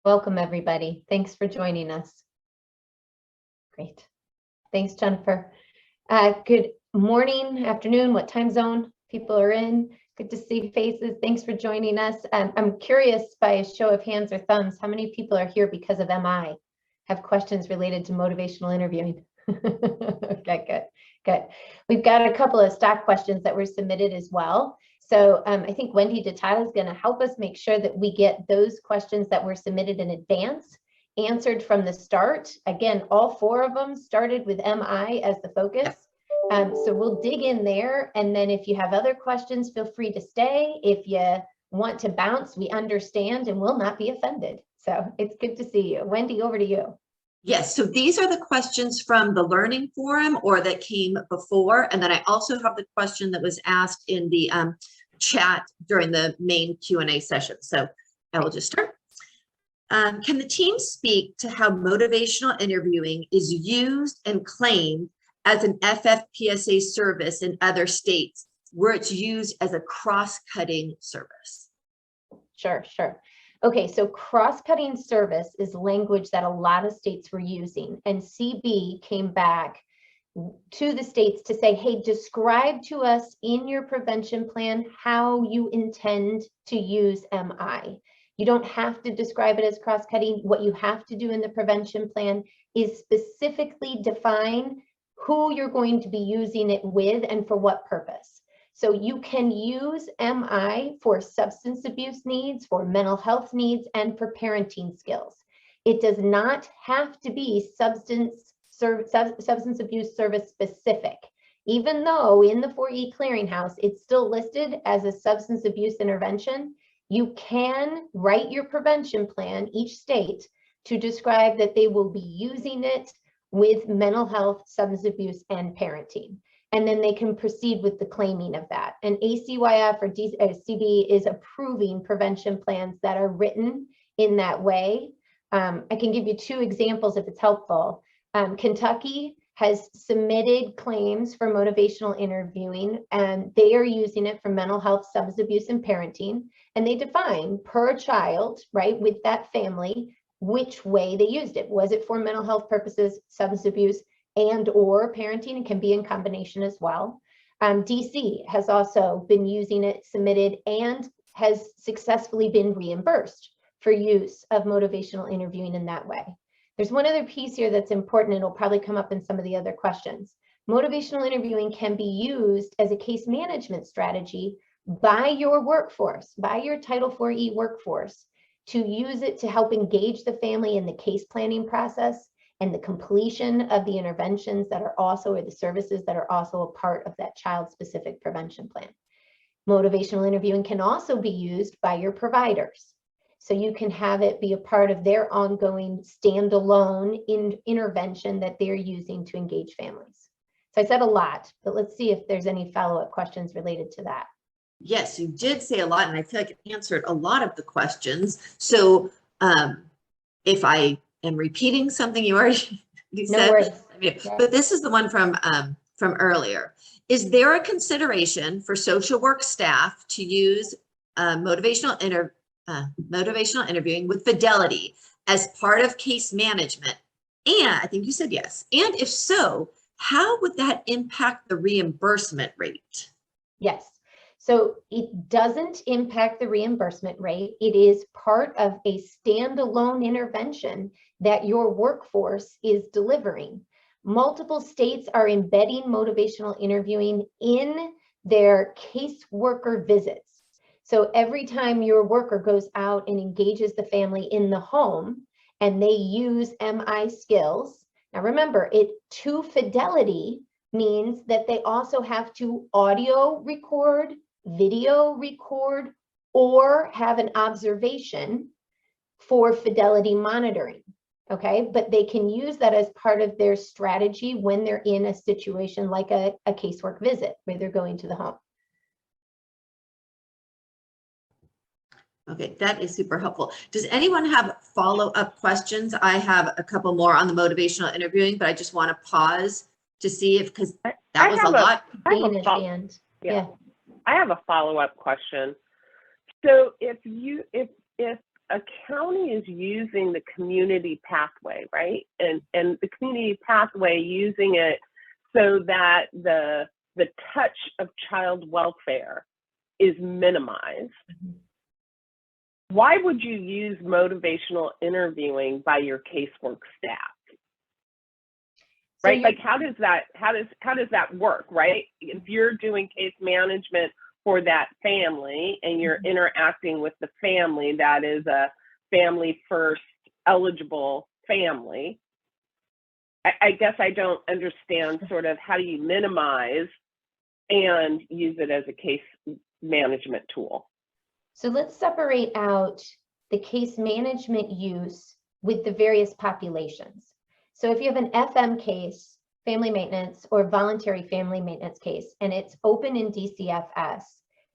Welcome, everybody. Thanks for joining us. Great. Thanks, Jennifer. Good morning, afternoon, what time zone people are in. Good to see faces. Thanks for joining us. I'm curious, by a show of hands or thumbs, how many people are here because of MI, have questions related to motivational interviewing? Okay, good. We've got a couple of stock questions that were submitted as well. So I think Wendy DeTile is going to help us make sure that we get those questions that were submitted in advance answered from the start. Again, all 4 of them started with MI as the focus. So we'll dig in there. And then if you have other questions, feel free to stay. If you want to bounce, we understand and will not be offended. So it's good to see you. Wendy, over to you. Yes, so these are the questions from the learning forum or that came before. And then I also have the question that was asked in the chat during the main Q&A session. So I will just start. Can the team speak to how motivational interviewing is used and claimed as an FFPSA service in other states where it's used as a cross-cutting service? Sure. Okay, so cross-cutting service is language that a lot of states were using, and CB came back to the states to say, hey, describe to us in your prevention plan how you intend to use MI. You don't have to describe it as cross-cutting. What you have to do in the prevention plan is specifically define who you're going to be using it with and for what purpose. So you can use MI for substance abuse needs, for mental health needs, and for parenting skills. It does not have to be substance abuse service specific, even though in the 4E clearinghouse, it's still listed as a substance abuse intervention. You can write your prevention plan, each state, to describe that they will be using it with mental health, substance abuse, and parenting. And then they can proceed with the claiming of that. And ACYF or CB is approving prevention plans that are written in that way. I can give you 2 examples if it's helpful. Kentucky has submitted claims for motivational interviewing, and they are using it for mental health, substance abuse, and parenting. And they define per child, right, with that family, which way they used it. Was it for mental health purposes, substance abuse, and or parenting? It can be in combination as well. DC has also been using it, submitted, and has successfully been reimbursed for use of motivational interviewing in that way. There's one other piece here that's important, and it'll probably come up in some of the other questions. Motivational interviewing can be used as a case management strategy by your workforce, by your Title 4E workforce, to use it to help engage the family in the case planning process and the completion of the interventions that are also, or the services that are also a part of that child-specific prevention plan. Motivational interviewing can also be used by your providers. So you can have it be a part of their ongoing standalone intervention that they're using to engage families. So I said a lot, but let's see if there's any follow-up questions related to that. Yes, you did say a lot, and I feel like it answered a lot of the questions. So if I am repeating something you already said, but this is the one from earlier. Is there a consideration for social work staff to use motivational interviewing with Fidelity as part of case management? And I think you said yes. And if so, how would that impact the reimbursement rate? Yes. So it doesn't impact the reimbursement rate. It is part of a standalone intervention that your workforce is delivering. Multiple states are embedding motivational interviewing in their caseworker visits. So every time your worker goes out and engages the family in the home and they use MI skills, now remember, it to Fidelity means that they also have to audio record, video record, or have an observation for Fidelity monitoring. Okay, but they can use that as part of their strategy when they're in a situation like a casework visit where they're going to the home. Okay, that is super helpful. Does anyone have follow-up questions? I have a couple more on the motivational interviewing, but I just want to pause to see if, because that was a lot. I have a follow-up question. So if a county is using the community pathway, right? And the community pathway using it so that the touch of child welfare is minimized. Why would you use motivational interviewing by your casework staff? So right? Like how does that work, right? If you're doing case management for that family and you're interacting with the family that is a family first eligible family, I guess I don't understand sort of how do you minimize and use it as a case management tool. So let's separate out the case management use with the various populations. So if you have an FM case, family maintenance, or voluntary family maintenance case, and it's open in DCFS,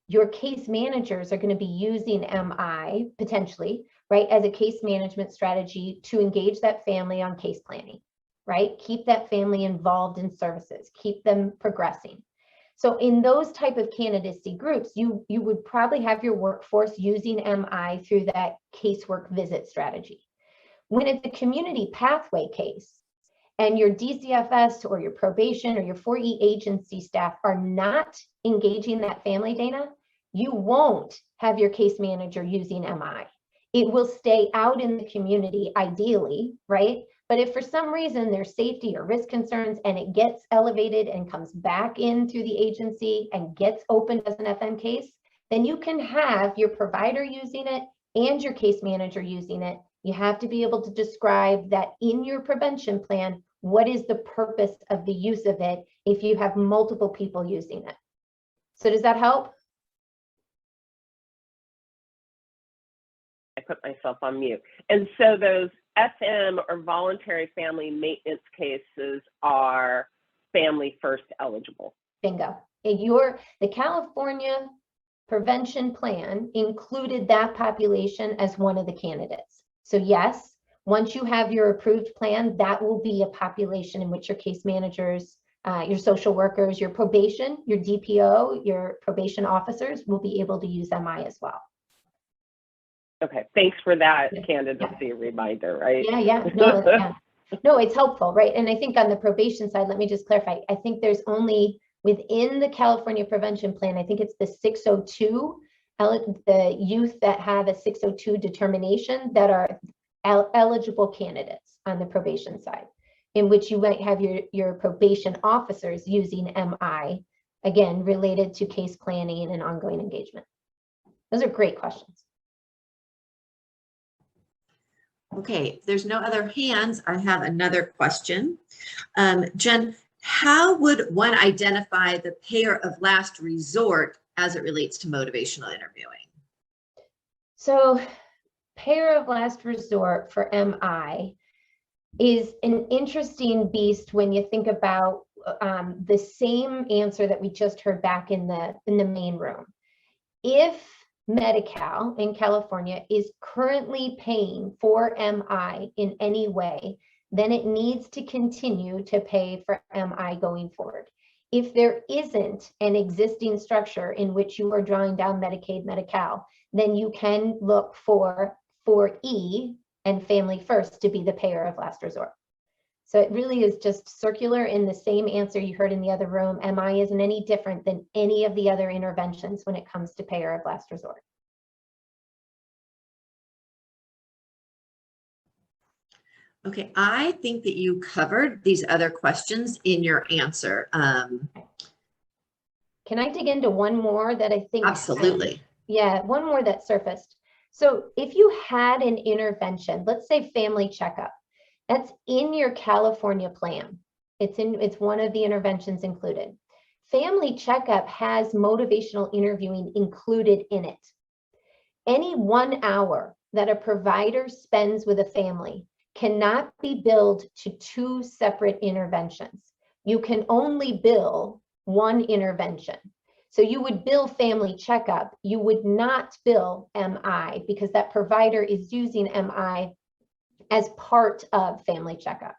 your case managers are going to be using MI potentially, right, as a case management strategy to engage that family on case planning, right? Keep that family involved in services, keep them progressing. So in those type of candidacy groups, you would probably have your workforce using MI through that casework visit strategy. When it's a community pathway case and your DCFS or your probation or your 4E agency staff are not engaging that family, Dana, you won't have your case manager using MI. It will stay out in the community ideally, right? But if for some reason there's safety or risk concerns and it gets elevated and comes back in through the agency and gets opened as an FM case, then you can have your provider using it and your case manager using it. You have to be able to describe that in your prevention plan, what is the purpose of the use of it if you have multiple people using it. So does that help? I put myself on mute. And so those FM or voluntary family maintenance cases are family first eligible. Bingo. The California prevention plan included that population as one of the candidates. So yes, once you have your approved plan, that will be a population in which your case managers, your social workers, your probation, your DPO, your probation officers will be able to use MI as well. Okay, thanks for that candidacy reminder, right? No, it's helpful, right? And I think on the probation side, let me just clarify. I think there's only within the California prevention plan, I think it's the 602, the youth that have a 602 determination that are eligible candidates on the probation side, in which you might have your probation officers using MI, again, related to case planning and ongoing engagement. Those are great questions. Okay, if there's no other hands, I have another question. Jen, how would one identify the payer of last resort as it relates to motivational interviewing? So payer of last resort for MI is an interesting beast when you think about the same answer that we just heard back in the main room. If Medi-Cal in California is currently paying for MI in any way, then it needs to continue to pay for MI going forward. If there isn't an existing structure in which you are drawing down Medicaid, Medi-Cal, then you can look for 4E and Family First to be the payer of last resort. So it really is just circular in the same answer you heard in the other room. MI isn't any different than any of the other interventions when it comes to payer of last resort. Okay, I think that you covered these other questions in your answer. Can I dig into one more that I think? Absolutely. One more that surfaced. So if you had an intervention, let's say family checkup, that's in your California plan. It's one of the interventions included. Family checkup has motivational interviewing included in it. Any 1 hour that a provider spends with a family cannot be billed to 2 separate interventions. You can only bill one intervention. So you would bill family checkup, you would not bill MI because that provider is using MI as part of family checkup.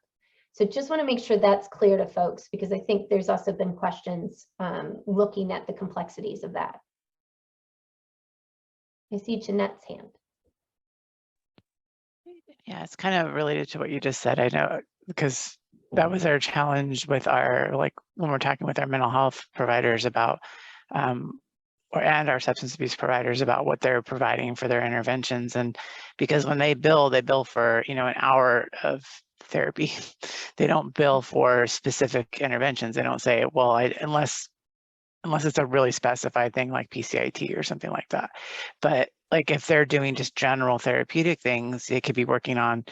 So just want to make sure that's clear to folks because I think there's also been questions looking at the complexities of that. I see Jeanette's hand. Yeah, it's kind of related to what you just said. I know because that was our challenge with our, like when we're talking with our mental health providers about, and our substance abuse providers about what they're providing for their interventions. And because when they bill for, an hour of therapy, they don't bill for specific interventions. They don't say, well, unless it's a really specified thing like PCIT or something like that. But like if they're doing just general therapeutic things, they could be working on,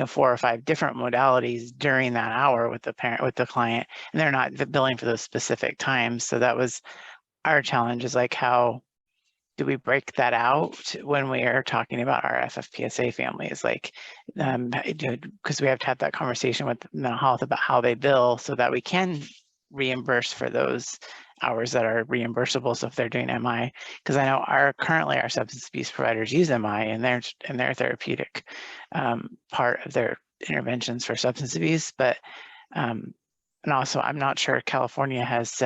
4 or 5 different modalities during that hour with the client, and they're not billing for those specific times. So that was our challenge, is like, how do we break that out when we are talking about our FFPSA families? Like, because we have to have that conversation with mental health about how they bill so that we can reimburse for those hours that are reimbursable. So if they're doing MI, because I know currently our substance abuse providers use MI in their therapeutic part of their interventions for substance abuse, but and also I'm not sure California has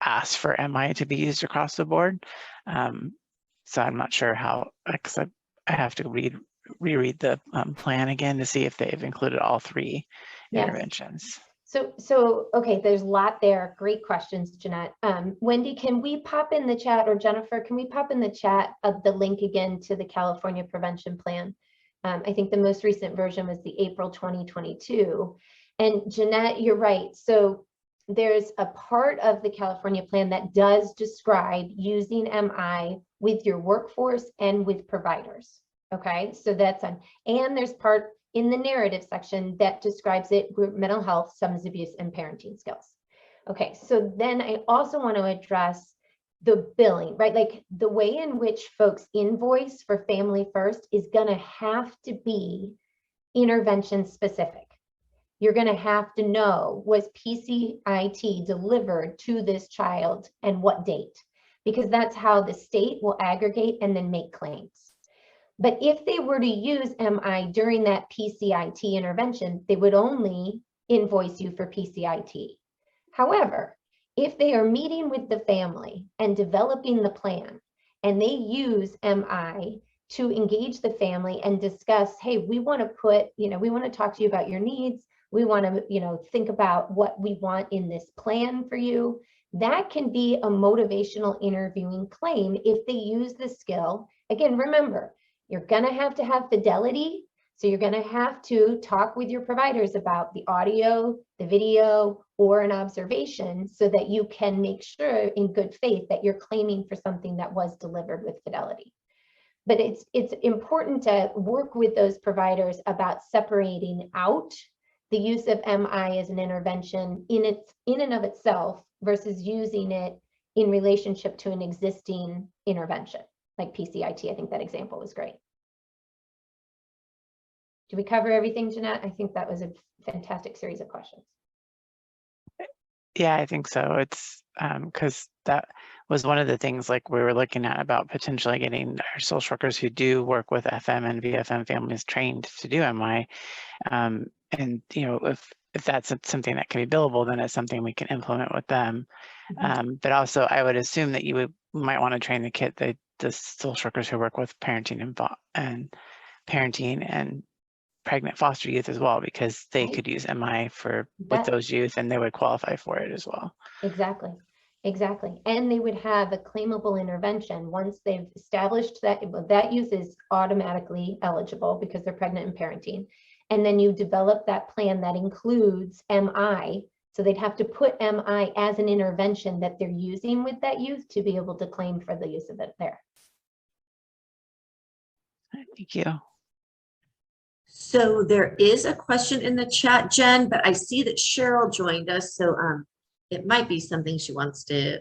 asked for MI to be used across the board. So I'm not sure how, because I have to reread the plan again to see if they've included all 3 interventions. So, okay, there's a lot there. Great questions, Jeanette. Wendy, can we pop in the chat, or Jennifer, can we pop in the chat of the link again to the California Prevention Plan? I think the most recent version was the April 2022. And Jeanette, you're right. So there's a part of the California plan that does describe using MI with your workforce and with providers. Okay, so that's and there's part in the narrative section that describes it: group mental health, substance abuse, and parenting skills. Okay, so then I also want to address the billing, right? Like the way in which folks invoice for Family First is going to have to be intervention specific. You're going to have to know, was PCIT delivered to this child and what date? Because that's how the state will aggregate and then make claims. But if they were to use MI during that PCIT intervention, they would only invoice you for PCIT. However, if they are meeting with the family and developing the plan, and they use MI to engage the family and discuss, hey, we want to talk to you about your needs. We want to, think about what we want in this plan for you. That can be a motivational interviewing claim if they use the skill. Again, remember, you're going to have Fidelity. So you're going to have to talk with your providers about the audio, the video, or an observation so that you can make sure in good faith that you're claiming for something that was delivered with Fidelity. But it's important to work with those providers about separating out the use of MI as an intervention in and of itself versus using it in relationship to an existing intervention like PCIT. I think that example was great. Did we cover everything, Jeanette? I think that was a fantastic series of questions. Yeah, I think so. It's because that was one of the things like we were looking at about potentially getting our social workers who do work with FM and VFM families trained to do MI. And if that's something that can be billable, then it's something we can implement with them. But also, I would assume that you might want to train the social workers who work with parenting and pregnant foster youth as well, because they could use MI with those youth and they would qualify for it as well. Exactly. And they would have a claimable intervention once they've established that youth is automatically eligible because they're pregnant and parenting. And then you develop that plan that includes MI. So they'd have to put MI as an intervention that they're using with that youth to be able to claim for the use of it there. Thank you. So there is a question in the chat, Jen, but I see that Cheryl joined us. So it might be something she wants to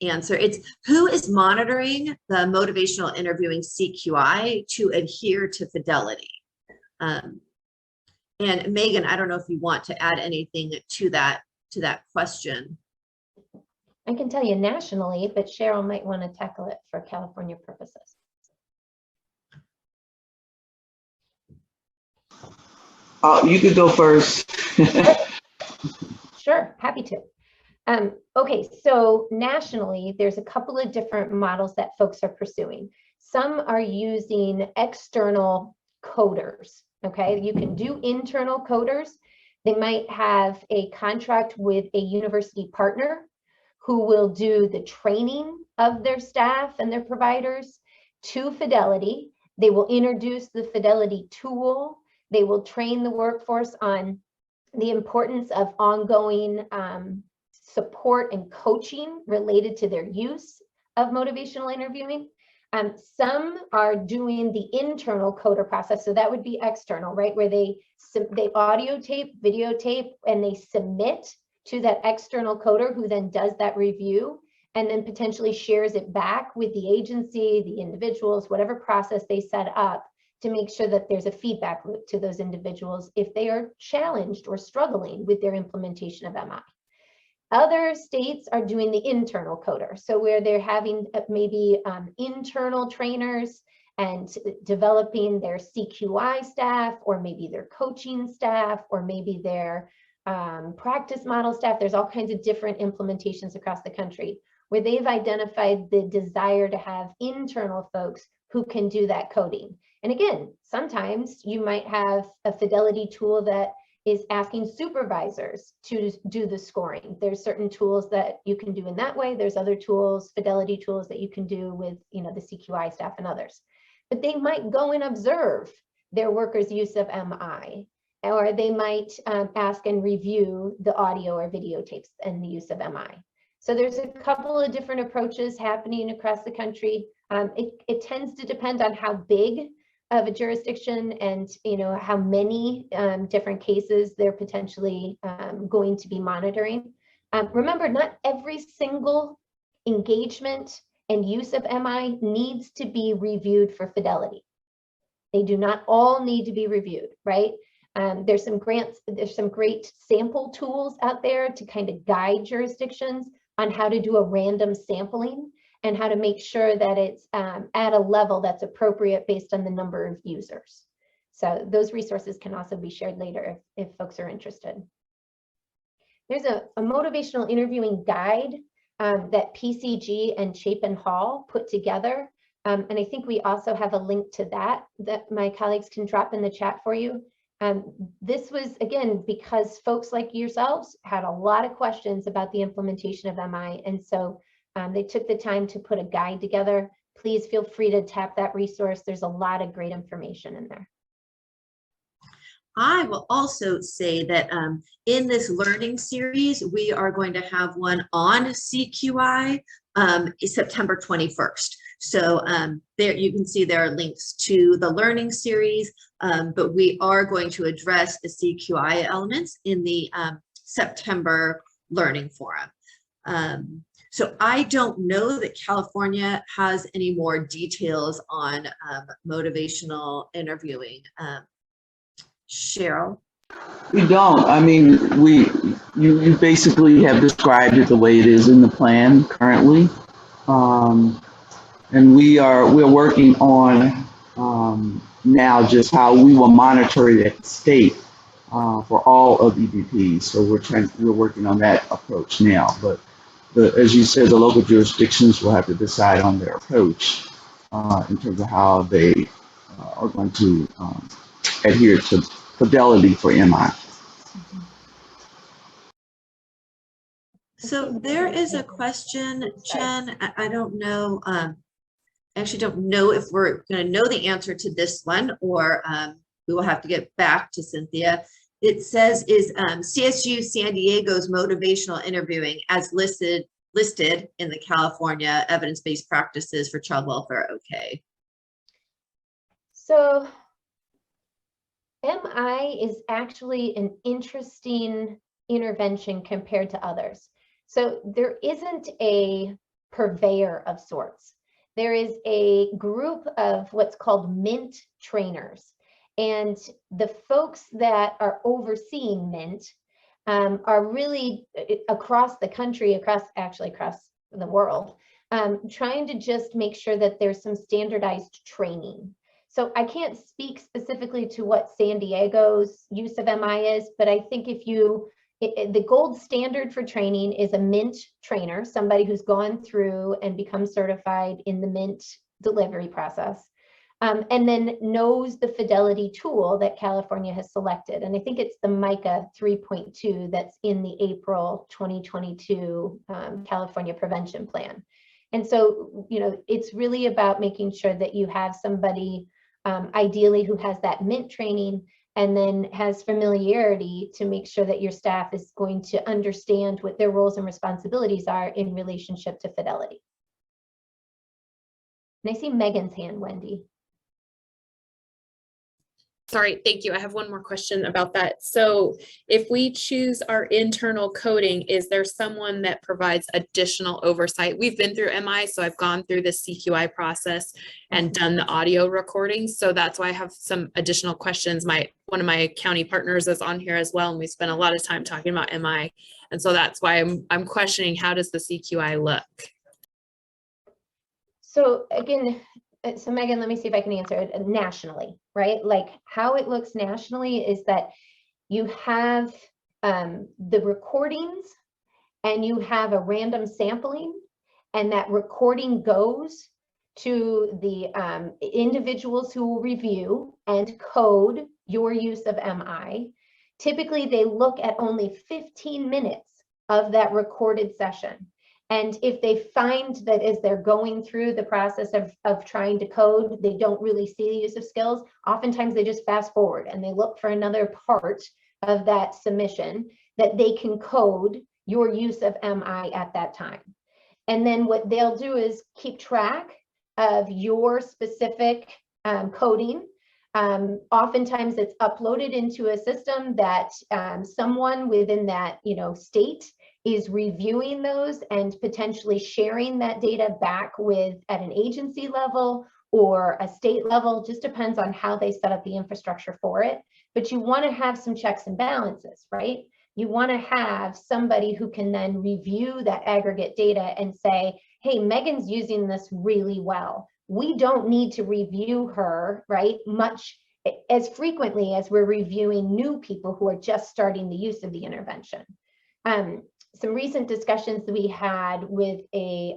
answer. It's who is monitoring the motivational interviewing CQI to adhere to Fidelity? And Megan, I don't know if you want to add anything to that question. I can tell you nationally, but Cheryl might want to tackle it for California purposes. You could go first. Sure, happy to. Okay, so nationally, there's a couple of different models that folks are pursuing. Some are using external coders. Okay, you can do internal coders. They might have a contract with a university partner who will do the training of their staff and their providers to Fidelity. They will introduce the Fidelity tool. They will train the workforce on the importance of ongoing support and coaching related to their use of motivational interviewing. Some are doing the internal coder process, so that would be external, right? Where they audio tape, videotape, and they submit to that external coder who then does that review and then potentially shares it back with the agency, the individuals, whatever process they set up to make sure that there's a feedback loop to those individuals if they are challenged or struggling with their implementation of MI. Other states are doing the internal coder. So where they're having maybe internal trainers and developing their CQI staff, or maybe their coaching staff, or maybe their practice model staff. There's all kinds of different implementations across the country where they've identified the desire to have internal folks who can do that coding. And again, sometimes you might have a Fidelity tool that is asking supervisors to do the scoring. There's certain tools that you can do in that way. There's other tools, Fidelity tools, that you can do with, the CQI staff and others. But they might go and observe their workers' use of MI, or they might ask and review the audio or videotapes and the use of MI. So there's a couple of different approaches happening across the country. It tends to depend on how big of a jurisdiction and how many different cases they're potentially going to be monitoring. Remember, not every single engagement and use of MI needs to be reviewed for Fidelity. They do not all need to be reviewed, right? There's some great sample tools out there to kind of guide jurisdictions on how to do a random sampling and how to make sure that it's at a level that's appropriate based on the number of users. So those resources can also be shared later if folks are interested. There's a motivational interviewing guide that PCG and Chapin Hall put together. And I think we also have a link to that my colleagues can drop in the chat for you. This was, again, because folks like yourselves had a lot of questions about the implementation of MI. And so they took the time to put a guide together. Please feel free to tap that resource. There's a lot of great information in there. I will also say that in this learning series, we are going to have one on CQI September 21st. So there you can see there are links to the learning series, but we are going to address the CQI elements in the September learning forum. So I don't know that California has any more details on motivational interviewing. Cheryl? We don't. I mean, you basically have described it the way it is in the plan currently. And we're working on now just how we will monitor it at the state for all of EBPs. So we're working on that approach now. But as you said, the local jurisdictions will have to decide on their approach in terms of how they are going to adhere to Fidelity for MI. So there is a question, Jen. I don't know. Actually don't know if we're going to know the answer to this one, or we will have to get back to Cynthia. It says, is CSU San Diego's motivational interviewing as listed in the California evidence-based practices for child welfare okay? So MI is actually an interesting intervention compared to others. So there isn't a purveyor of sorts. There is a group of what's called MINT trainers. And the folks that are overseeing MINT are really across the country, across the world, trying to just make sure that there's some standardized training. So I can't speak specifically to what San Diego's use of MI is, but I think the gold standard for training is a MINT trainer, somebody who's gone through and become certified in the MINT delivery process. and then knows the Fidelity tool that California has selected. And I think it's the MICA 3.2 that's in the April 2022 California Prevention Plan. And so, you know, it's really about making sure that you have somebody ideally who has that MINT training and then has familiarity to make sure that your staff is going to understand what their roles and responsibilities are in relationship to Fidelity. And I see Megan's hand, Wendy. Sorry, thank you. I have one more question about that. So if we choose our internal coding, is there someone that provides additional oversight? We've been through MI, so I've gone through the CQI process and done the audio recordings. So that's why I have some additional questions. One of my county partners is on here as well, and we spent a lot of time talking about MI. And so that's why I'm questioning, how does the CQI look? So again, so Megan, let me see if I can answer it nationally, right? Like how it looks nationally is that you have the recordings and you have a random sampling, and that recording goes to the individuals who will review and code your use of MI. Typically, they look at only 15 minutes of that recorded session. And if they find that as they're going through the process of trying to code, they don't really see the use of skills, oftentimes they just fast forward and they look for another part of that submission that they can code your use of MI at that time. And then what they'll do is keep track of your specific coding. Oftentimes it's uploaded into a system that someone within that state is reviewing those and potentially sharing that data back with at an agency level or a state level. Just depends on how they set up the infrastructure for it. But you want to have some checks and balances, right? You want to have somebody who can then review that aggregate data and say, hey, Megan's using this really well. We don't need to review her, right, much as frequently as we're reviewing new people who are just starting the use of the intervention. Some recent discussions that we had with a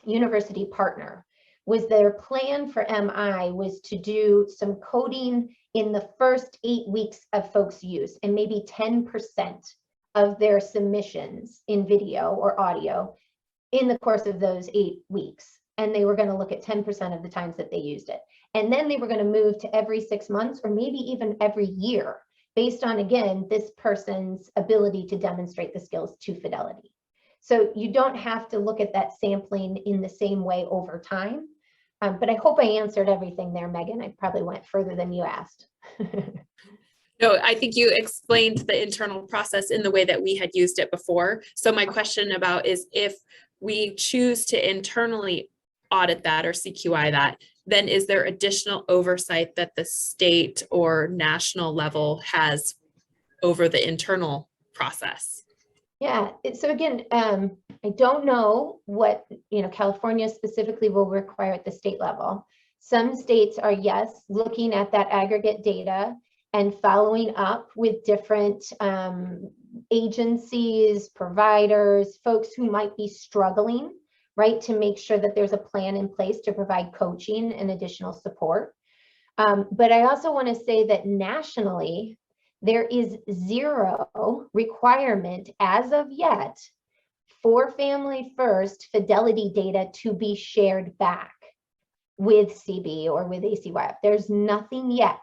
university partner was their plan for MI was to do some coding in the first 8 weeks of folks' use, and maybe 10% of their submissions in video or audio in the course of those 8 weeks. And they were going to look at 10% of the times that they used it. And then they were going to move to every 6 months or maybe even every year, based on, again, this person's ability to demonstrate the skills to Fidelity. So you don't have to look at that sampling in the same way over time. But I hope I answered everything there, Megan. I probably went further than you asked. No, I think you explained the internal process in the way that we had used it before. So my question about is, if we choose to internally audit that or CQI that, then is there additional oversight that the state or national level has over the internal process? Yeah, so again, I don't know what California specifically will require at the state level. Some states are, yes, looking at that aggregate data and following up with different agencies, providers, folks who might be struggling, right, to make sure that there's a plan in place to provide coaching and additional support. But I also want to say that nationally, there is zero requirement as of yet for Family First Fidelity data to be shared back with CB or with ACYF. There's nothing yet.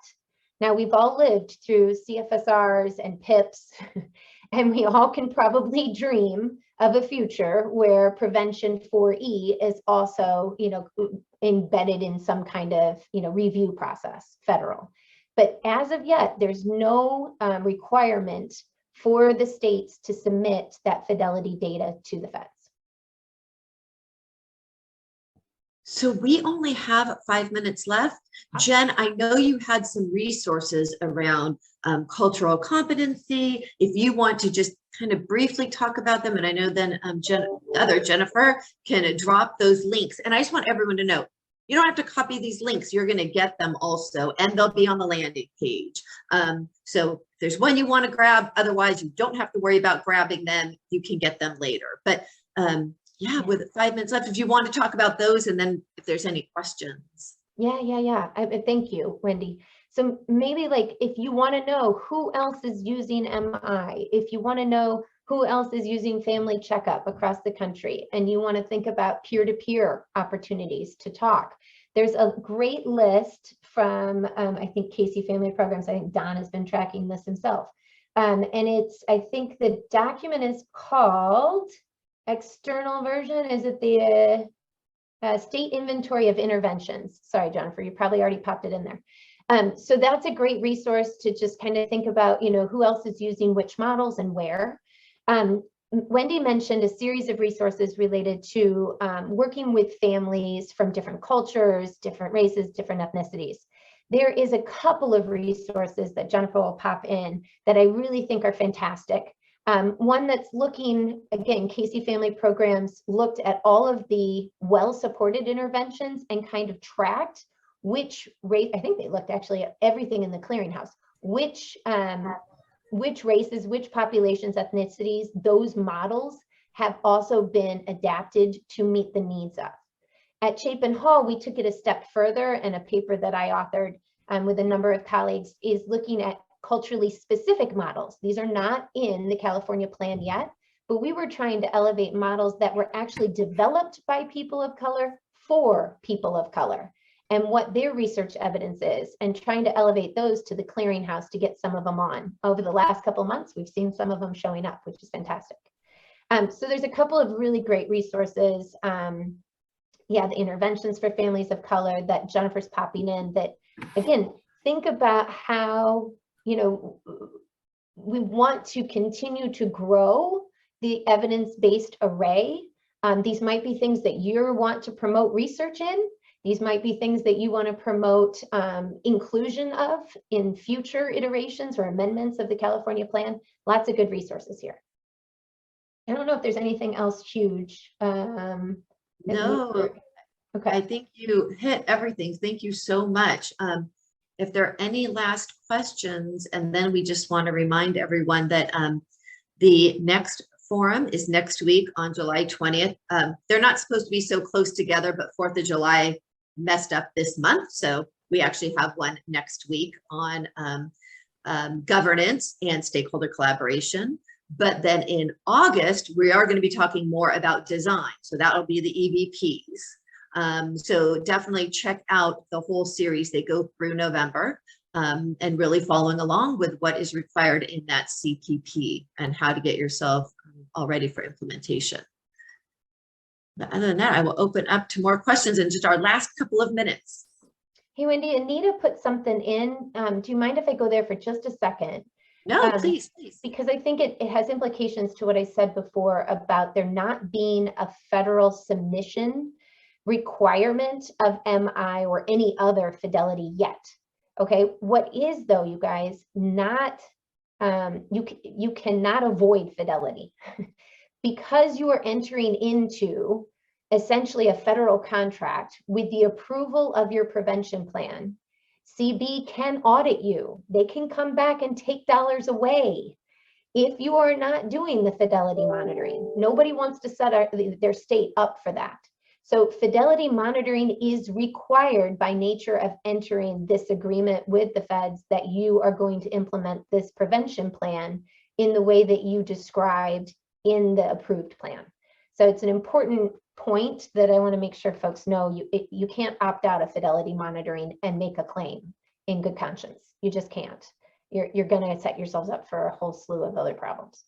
Now, we've all lived through CFSRs and PIPs, and we all can probably dream of a future where Prevention 4E is also, embedded in some kind of, review process, federal. But as of yet, there's no requirement for the states to submit that Fidelity data to the feds. So we only have 5 minutes left. Jen, I know you had some resources around cultural competency. If you want to just kind of briefly talk about them, and I know then Jennifer can drop those links. And I just want everyone to know, you don't have to copy these links. You're going to get them also, and they'll be on the landing page. So if there's one you want to grab, otherwise you don't have to worry about grabbing them. You can get them later. But yeah, with 5 minutes left, if you want to talk about those, and then if there's any questions. Yeah. Thank you, Wendy. So maybe like if you want to know who else is using MI, if you want to know who else is using family checkup across the country, and you want to think about peer-to-peer opportunities to talk, there's a great list from, I think, Casey Family Programs. I think Don has been tracking this himself. And I think the document is called, external version, is it the State Inventory of Interventions? Sorry, Jennifer, you probably already popped it in there. So that's a great resource to just kind of think about, who else is using which models and where. Wendy mentioned a series of resources related to working with families from different cultures, different races, different ethnicities. There is a couple of resources that Jennifer will pop in that I really think are fantastic. One that's looking, again, Casey Family Programs looked at all of the well-supported interventions and kind of tracked which rate, I think they looked actually at everything in the clearinghouse, which races, which populations, ethnicities, those models have also been adapted to meet the needs of. At Chapin Hall, we took it a step further, and a paper that I authored with a number of colleagues is looking at culturally specific models. These are not in the California plan yet, but we were trying to elevate models that were actually developed by people of color for people of color, and what their research evidence is, and trying to elevate those to the clearinghouse to get some of them on. Over the last couple of months, we've seen some of them showing up, which is fantastic. So there's a couple of really great resources. The interventions for families of color that Jennifer's popping in, that again, think about how, we want to continue to grow the evidence-based array. These might be things that you want to promote research in. These might be things that you want to promote inclusion of in future iterations or amendments of the California plan. Lots of good resources here. I don't know if there's anything else huge. No, okay. I think you hit everything. Thank you so much. If there are any last questions, and then we just want to remind everyone that the next forum is next week on July 20th. They're not supposed to be so close together, but 4th of July messed up this month. So we actually have one next week on governance and stakeholder collaboration. But then in August, we are going to be talking more about design. So that'll be the EBPs. So definitely check out the whole series. They go through November and really following along with what is required in that CPP and how to get yourself all ready for implementation. But other than that, I will open up to more questions in just our last couple of minutes. Hey, Wendy, Anita put something in. Do you mind if I go there for just a second? No, please. Because I think it has implications to what I said before about there not being a federal submission requirement of MI or any other Fidelity yet. Okay, what is though, you guys, not, you cannot avoid Fidelity. Because you are entering into essentially a federal contract with the approval of your prevention plan, CB can audit you. They can come back and take dollars away if you are not doing the fidelity monitoring. Nobody wants to set their state up for that. So fidelity monitoring is required by nature of entering this agreement with the feds that you are going to implement this prevention plan in the way that you described in the approved plan. So it's an important point that I want to make sure folks know. You can't opt out of fidelity monitoring and make a claim in good conscience. You just can't. You're going to set yourselves up for a whole slew of other problems.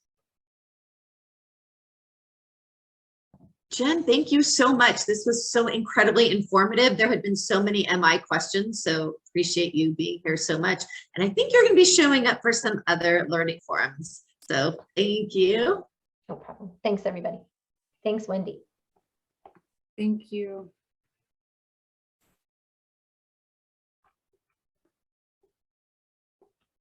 Jen, thank you so much. This was so incredibly informative. There had been so many MI questions, so appreciate you being here so much. And I think you're going to be showing up for some other learning forums. So thank you. No problem. Thanks, everybody. Thanks, Wendy. Thank you.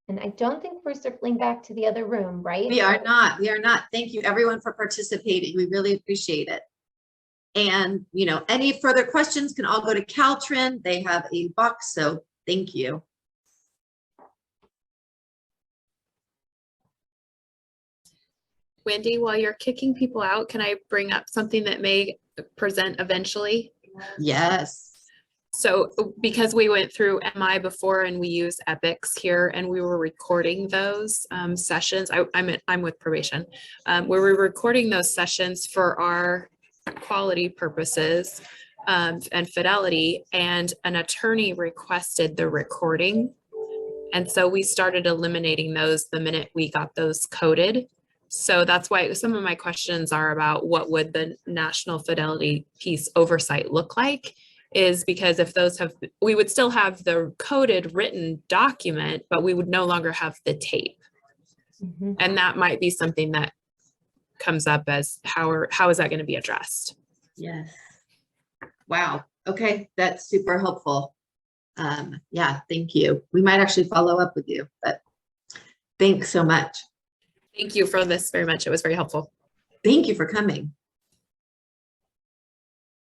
And I don't think we're circling back to the other room, right? We are not. We are not. Thank you, everyone, for participating. We really appreciate it. And, any further questions can all go to Caltrin. They have a box, so thank you. Wendy, while you're kicking people out, can I bring up something that may present eventually? Yes. So because we went through MI before and we use epics here and we were recording those sessions, I'm with probation, where we're recording those sessions for our quality purposes and Fidelity, and an attorney requested the recording. And so we started eliminating those the minute we got those coded. So that's why some of my questions are about what would the national Fidelity piece oversight look like, is because if those have, we would still have the coded written document, but we would no longer have the tape. And that might be something that comes up as how is that going to be addressed? Yes. Wow. Okay. That's super helpful. Yeah, thank you. We might actually follow up with you, but thanks so much. Thank you for this very much. It was very helpful. Thank you for coming.